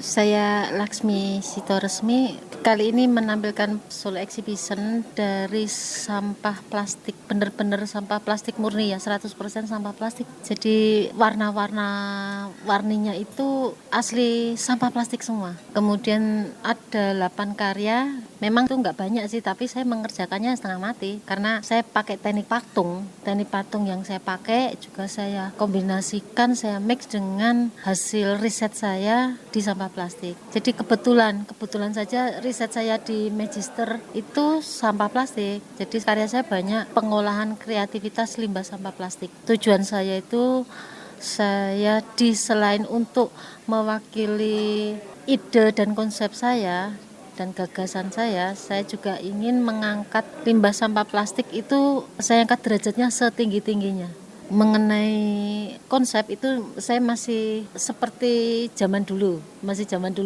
Saya Laksmi Sitoresmi, kali ini menampilkan solo exhibition dari sampah plastik, bener-bener sampah plastik murni ya, 100% sampah plastik. Jadi warninya itu asli sampah plastik semua. Kemudian ada 8 karya, memang itu nggak banyak sih, tapi saya mengerjakannya setengah mati karena saya pakai teknik patung. Teknik patung yang saya pakai juga saya kombinasikan, saya mix dengan hasil riset saya di sampah plastik. Jadi kebetulan saja riset saya di Magister itu sampah plastik. Jadi karya saya banyak pengolahan kreativitas limbah sampah plastik. Tujuan saya itu selain untuk mewakili ide dan konsep saya dan gagasan saya juga ingin mengangkat limbah sampah plastik itu, saya angkat derajatnya setinggi-tingginya. Mengenai konsep itu saya masih seperti zaman dulu.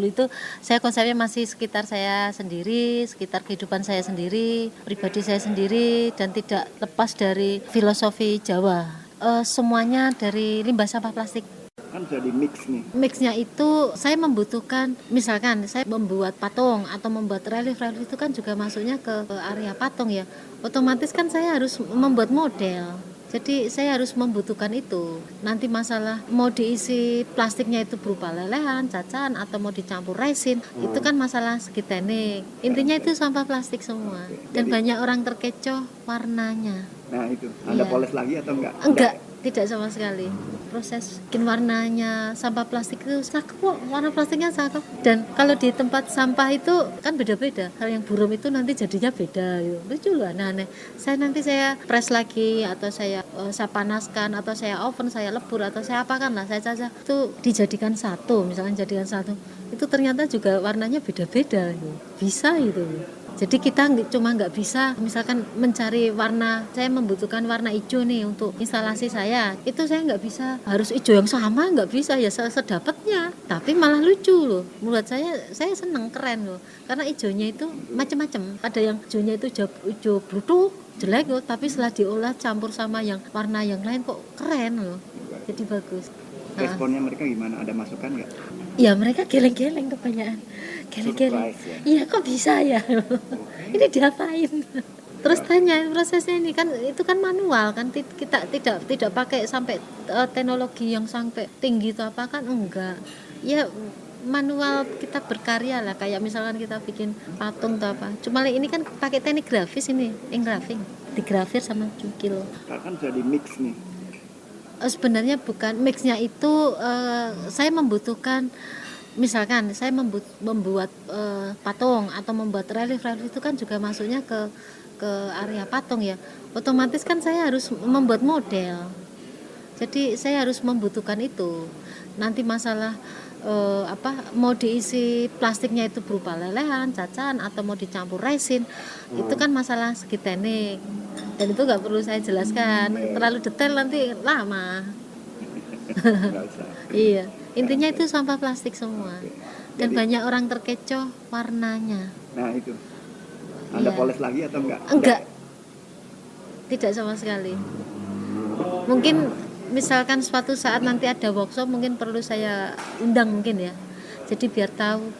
Itu saya konsepnya masih sekitar saya sendiri, sekitar kehidupan saya sendiri, pribadi saya sendiri, dan tidak lepas dari filosofi Jawa. Semuanya dari limbah sampah plastik. Kan jadi mix nih. Mixnya itu saya membutuhkan, misalkan saya membuat patung atau membuat relief itu kan juga masuknya ke area patung ya. Otomatis kan saya harus membuat model. Jadi saya harus membutuhkan itu. Nanti masalah mau diisi plastiknya itu berupa lelehan, cacahan, atau mau dicampur resin, itu kan masalah segi teknik. Intinya itu sampah plastik semua. Dan banyak orang terkecoh warnanya. Nah itu, Anda poles lagi atau enggak? Enggak, tidak sama sekali. Proses bikin warnanya sampah plastik itu cakep kok, warna plastiknya cakep. Dan kalau di tempat sampah itu kan beda-beda. Hal yang buram itu nanti jadinya beda gitu. Lucu loh, aneh-aneh. Saya press lagi, atau saya panaskan, atau saya oven, saya lebur, atau saya apakan lah, saya cacah. Itu dijadikan satu, misalkan jadikan satu. Itu ternyata juga warnanya beda-beda gitu. Bisa gitu. Jadi kita cuma nggak bisa misalkan mencari warna, saya membutuhkan warna hijau nih untuk instalasi saya, itu saya nggak bisa harus hijau yang sama, nggak bisa ya sedapatnya, tapi malah lucu loh. Menurut saya seneng, keren loh, karena hijaunya itu macam-macam. Ada yang hijaunya itu hijau brutu, jelek loh, tapi setelah diolah campur sama yang warna yang lain kok keren loh, jadi bagus. Responnya mereka gimana? Ada masukan nggak? Ya mereka geleng-geleng kebanyakan. Geleng-geleng. Iya kok bisa ya? Ini diapain? Terus tanya prosesnya ini kan itu kan manual kan, kita tidak pakai sampai teknologi yang sampai tinggi itu apa kan, enggak. Ya manual, kita berkarya lah, kayak misalkan kita bikin patung atau apa. Cuma ini kan pakai teknik grafis ini, engraving, digrafir sama cukil. Kan jadi mix nih. Sebenarnya bukan mixnya itu, saya membutuhkan, misalkan saya membuat patung atau membuat relief itu kan juga masuknya ke area patung ya. Otomatis kan saya harus membuat model. Jadi saya harus membutuhkan itu. Nanti masalah mau diisi plastiknya itu berupa lelehan, cacahan, atau mau dicampur resin, itu kan masalah segi teknik. Dan itu nggak perlu saya jelaskan, terlalu detail nanti lama. Iya, intinya itu sampah plastik semua. Dan banyak orang terkecoh warnanya. Nah itu, Anda poles lagi atau enggak? Enggak, tidak sama sekali. Mungkin misalkan suatu saat nanti ada workshop, mungkin perlu saya undang mungkin ya. Jadi biar tahu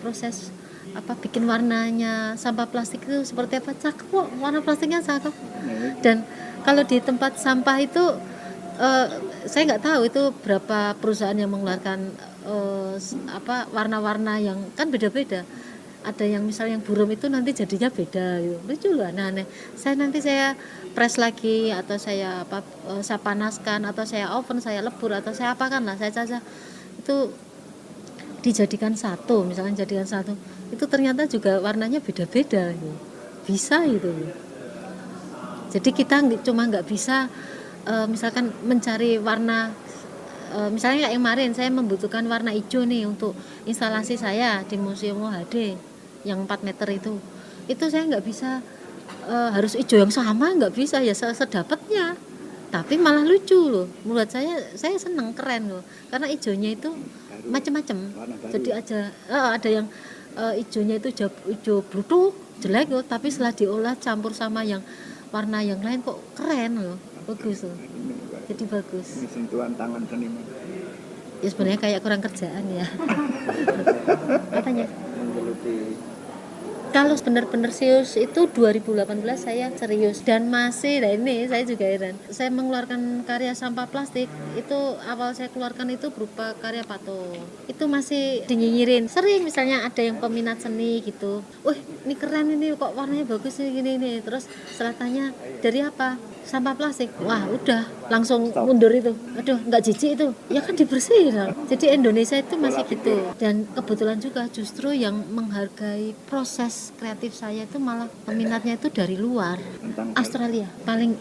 proses bikin warnanya sampah plastik itu seperti apa. Cakep kok, warna plastiknya cakep. Dan kalau di tempat sampah itu saya nggak tahu itu berapa perusahaan yang mengeluarkan warna-warna yang kan beda-beda. Ada yang misalnya yang buram itu nanti jadinya beda gitu. Lucu loh, aneh-aneh. Saya press lagi, atau saya panaskan, atau saya oven, saya lebur, atau saya apakan lah, saya cacah. Itu dijadikan satu, misalkan jadikan satu, itu ternyata juga warnanya beda-beda gitu. Bisa gitu. Jadi kita cuma nggak bisa misalkan mencari warna, misalnya kayak kemarin saya membutuhkan warna hijau nih untuk instalasi saya di Museum OHD yang 4 meter itu saya nggak bisa harus hijau yang sama, nggak bisa ya sedapatnya. Tapi malah lucu loh. Menurut saya seneng, keren loh. Karena hijaunya itu Baru, macam-macam. warna baru. Jadi ada yang hijaunya itu hijau brutuk, jelek loh. Tapi setelah diolah campur sama yang warna yang lain kok keren loh. Bagus loh. Jadi bagus. Ini sentuhan tangan seniman. Ya sebenarnya kayak kurang kerjaan ya. Katanya. Menggeluti. Kalau benar-benar serius itu 2018 saya serius dan masih, nah ini saya juga heran. Saya mengeluarkan karya sampah plastik itu awal saya keluarkan itu berupa karya patung. Itu masih dinyinyirin. Sering misalnya ada yang peminat seni gitu. Wih, ini keren ini kok warnanya bagus ini gini. Terus setelah tanya dari apa? Sampah plastik. Wah, udah langsung mundur itu. Aduh, nggak jijik itu. Ya kan dibersihin. Jadi Indonesia itu masih gitu. Dan kebetulan juga justru yang menghargai proses kreatif saya itu malah peminatnya itu dari luar. Australia paling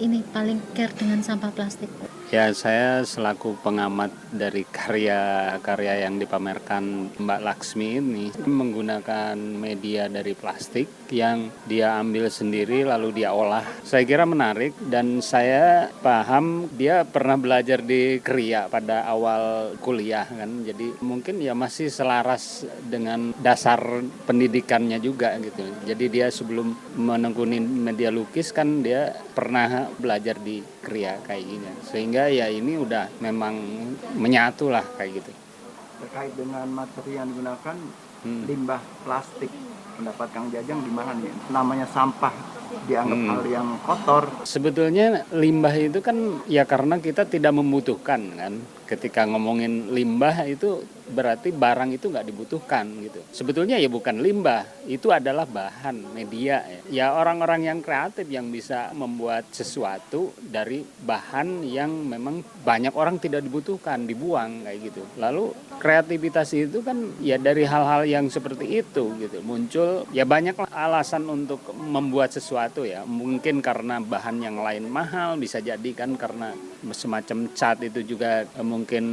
care dengan sampah plastik. Ya, saya selaku pengamat dari karya-karya yang dipamerkan Mbak Laksmi ini menggunakan media dari plastik yang dia ambil sendiri lalu dia olah. Saya kira menarik dan saya paham dia pernah belajar di Kriya pada awal kuliah kan. Jadi mungkin ya masih selaras dengan dasar pendidikannya juga gitu. Jadi dia sebelum menekuni media lukis kan dia pernah belajar di Kriya kayak gini. Sehingga ya ini udah memang menyatu lah kayak gitu. Terkait dengan materi yang digunakan, limbah plastik, pendapat Kang Jajang gimana nih? Namanya sampah dianggap hal yang kotor. Sebetulnya limbah itu kan ya karena kita tidak membutuhkan kan. Ketika ngomongin limbah itu berarti barang itu nggak dibutuhkan gitu. Sebetulnya ya bukan limbah, itu adalah bahan media ya. Ya orang-orang yang kreatif yang bisa membuat sesuatu dari bahan yang memang banyak orang tidak dibutuhkan, dibuang kayak gitu. Lalu kreativitas itu kan ya dari hal-hal yang seperti itu gitu. Muncul ya banyak alasan untuk membuat sesuatu ya. Mungkin karena bahan yang lain mahal, bisa jadi kan karena semacam cat itu juga mungkin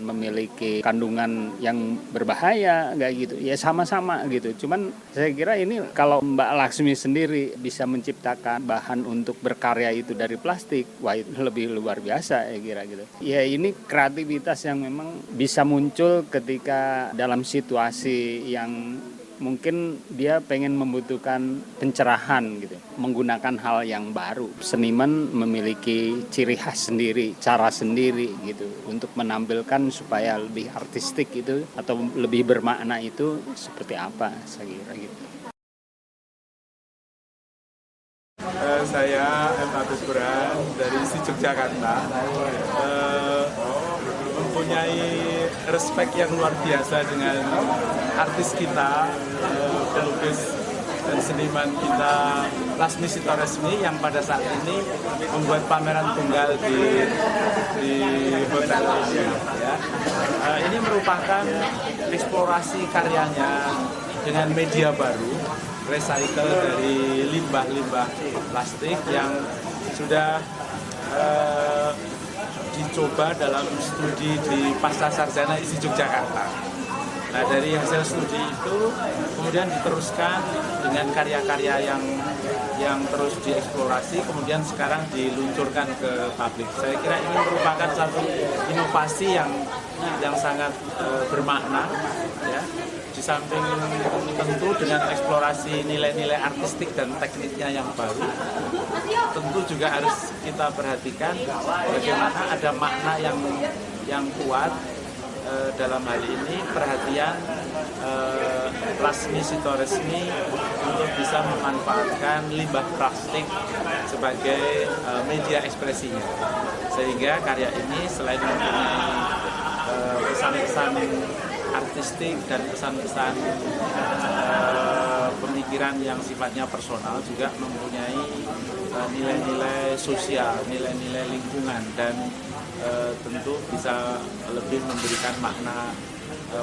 memiliki kandungan yang berbahaya kayak gitu ya, sama-sama gitu. Cuman saya kira ini kalau Mbak Laksmi sendiri bisa menciptakan bahan untuk berkarya itu dari plastik, wah itu lebih luar biasa ya kira gitu ya. Ini kreativitas yang memang bisa muncul ketika dalam situasi yang mungkin dia pengen membutuhkan pencerahan gitu, menggunakan hal yang baru. Seniman memiliki ciri khas sendiri, cara sendiri gitu untuk menampilkan supaya lebih artistik itu atau lebih bermakna itu seperti apa, saya kira gitu. Saya M. Agus Burhan dari ISI Yogyakarta, mempunyai respect yang luar biasa dengan artis kita, pelukis dan seniman kita Lasmi Sitoresmi yang pada saat ini membuat pameran tunggal di hotel ini. Ya. Ini merupakan eksplorasi karyanya dengan media baru, recycle dari limbah-limbah plastik yang sudah dicoba dalam studi di Pasca Sarjana ISI Yogyakarta. Nah, dari hasil studi itu kemudian diteruskan dengan karya-karya yang terus dieksplorasi, kemudian sekarang diluncurkan ke publik. Saya kira ini merupakan satu inovasi yang sangat bermakna, ya. Di samping tentu dengan eksplorasi nilai-nilai artistik dan tekniknya yang baru, tentu juga harus kita perhatikan bagaimana ada makna yang kuat dalam hal ini perhatian Lasmi Sitoresmi untuk bisa memanfaatkan limbah plastik sebagai media ekspresinya, sehingga karya ini selain mempunyai pesan-pesan artistik dan pesan-pesan pemikiran yang sifatnya personal, juga mempunyai nilai-nilai sosial, nilai-nilai lingkungan, dan tentu bisa lebih memberikan makna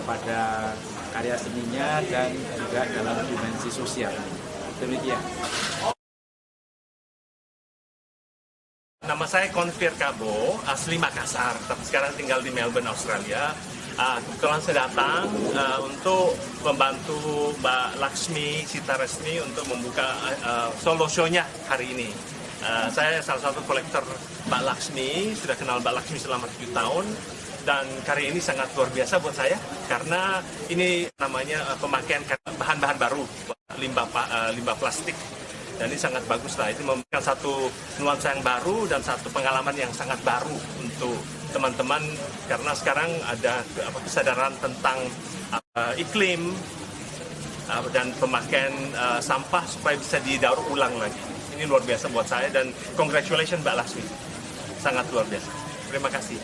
pada karya seninya dan juga dalam dimensi sosial. Demikian. Nama saya Konfir Kabo, asli Makassar, tapi sekarang tinggal di Melbourne, Australia. Kebetulan saya datang untuk membantu Mbak Laksmi Sitaresmi untuk membuka solo show-nya hari ini. Saya salah satu kolektor Mbak Laksmi, sudah kenal Mbak Laksmi selama 7 tahun. Dan karya ini sangat luar biasa buat saya karena ini namanya pemakaian bahan-bahan baru, limbah plastik. Dan ini sangat bagus lah, itu memberikan satu nuansa yang baru dan satu pengalaman yang sangat baru untuk teman-teman karena sekarang ada kesadaran tentang iklim dan pemakaian sampah supaya bisa didaur ulang lagi. Ini luar biasa buat saya dan congratulations Mbak Laksmi, sangat luar biasa. Terima kasih.